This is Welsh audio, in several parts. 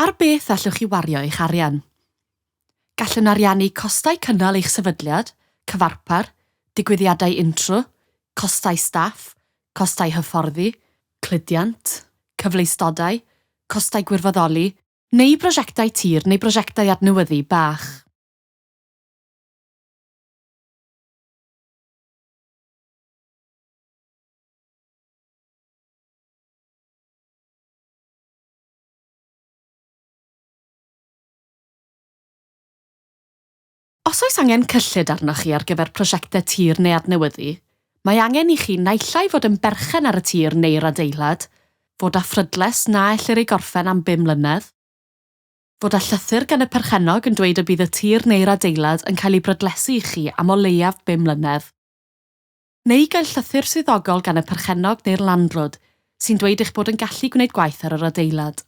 Ar beth allwch chi wario eich arian? Gallwn ariannu costau cynnal eich sefydliad, cyfarpar, digwyddiadau intro, costau staff, costau hyfforddi, cludiant, cyfleustodau, costau gwirfoddoli, neu brosiectau tir neu brosiectau adnewyddu bach. Os oes angen cyllid arnoch chi ar gyfer prosiectau tir neu adnewyddu, mae angen i chi naillai fod yn berchen ar y tir neu'r adeilad, fod â ffrydles na ellir ei gorffen am 5 mlynedd, fod â llythyr gan y perchennog yn dweud y bydd y tir neu'r adeilad yn cael ei brydlesu i chi am o leiaf 5 mlynedd, neu gael llythyr swyddogol gan y perchennog neu'r landlord sy'n dweud eich bod yn gallu gwneud gwaith ar yr adeilad.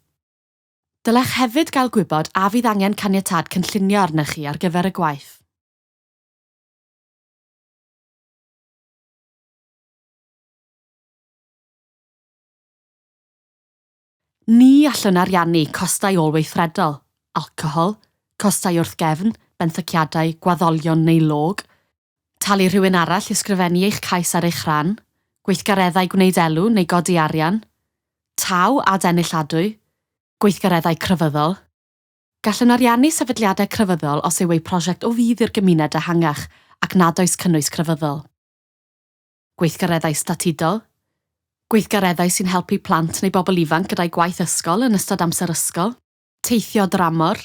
Dylech hefyd gael gwybod a fydd angen caniatâd cynllunio arnoch chi ar gyfer y gwaith. Ni allwn ariannu costau ôl-weithredol, alcohol, costau wrthgefn, benthyciadau, gwaddolion neu log, talu rhywun arall i ysgrifennu eich cais ar eich rhan, gweithgareddau gwneud elw neu godi arian, taw a denilladwy, gweithgareddau crefyddol. Gallwn ariannu sefydliadau crefyddol os yw ei prosiect o fydd i'r gymuned ehangach ac nad oes cynnwys crefyddol. Gweithgareddau statudol. Gweithgareddau sy'n helpu plant neu bobl ifanc gyda'i gwaith ysgol yn ystod amser ysgol. Teithio dramor.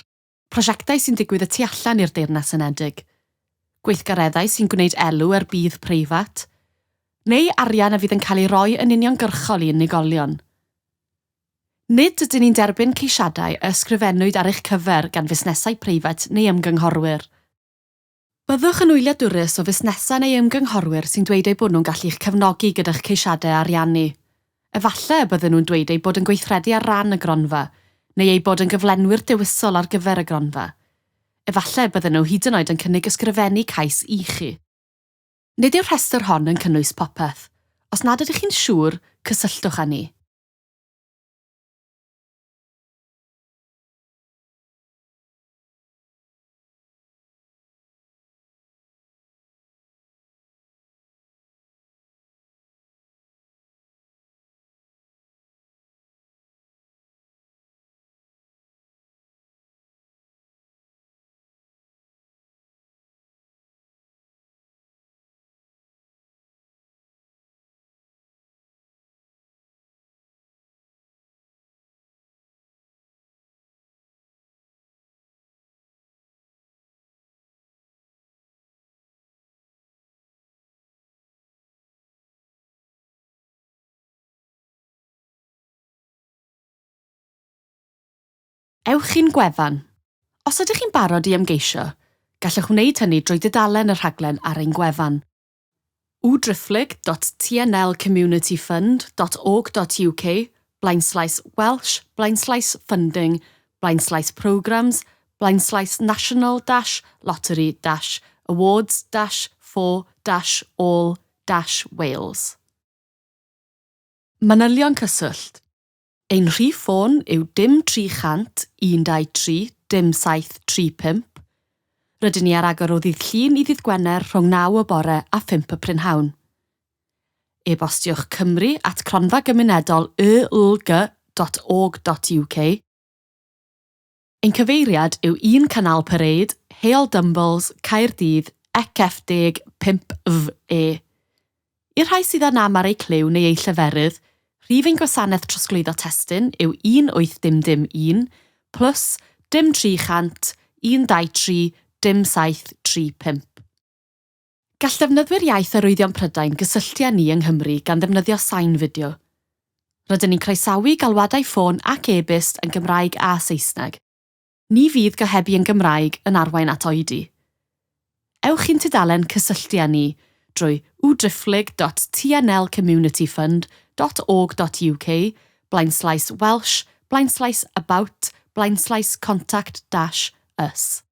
Prosiectau sy'n digwydd y tu allan i'r Deyrnas Unedig. Gweithgareddau sy'n gwneud elw er bydd preifat. Neu arian a fydd yn cael ei roi yn uniongyrchol i unigolion. Nid ydyn ni'n derbyn ceisiadau y ysgrifennwyd ar eich cyfer gan fusnesau preifat neu ymgynghorwyr. Byddwch yn wyliadwrus o fusnesau neu ymgynghorwyr sy'n dweud eu bod nhw'n gallu eich cefnogi gyda'ch ceisiadau ariannu. Efallai bydden nhw'n dweud eu bod yn gweithredu ar ran y gronfa, neu eu bod yn gyflenwyr dewisol ar gyfer y gronfa. Efallai bydden nhw hyd yn oed yn cynnig ysgrifennu cais i chi. Nid yw'r rhestr hon yn cynnwys popeth. Os nad ydych chi'n siŵr, cysylltwch â ni. Ewch chi'n gwefan. Os ydych chi'n barod i ymgeisio, gallwch wneud hynny drwy dudalen y rhaglen ar ein gwefan. www.tnlcommunityfund.org.uk//welsh/funding/for-all-all-wales. Manylion cyswllt. Ein rhif ffôn yw 0300 123 1735. Rydyn ni ar agor o ddydd Llun i ddydd Gwener rhwng 9 y bore a 5 y prynhawn. E-bostiwch cymru@cronfagymunedol.org.uk. Ein cyfeiriad yw 1 Canal Parade, Heol Dumbles, Caerdydd, EC10 5FE. I'r rhai sydd yn am ar ei cliw neu ei llyferydd, rhif ein gwasanaeth trosglwyddo testun yw 1801 plus 0300 123 1735. Gall ddefnyddwyr iaith arwyddion Prydain gysylltu â ni yng Nghymru gan ddefnyddio sain fideo. Rydyn ni'n croesawu galwadau ffôn ac e-byst yn Gymraeg a Saesneg. Ni fydd gohebu yn Gymraeg yn arwain at oedi. Ewch i'n tudalen cysylltu â ni drwy www.tnlcommunityfund.org.uk/welsh/about/contact-us.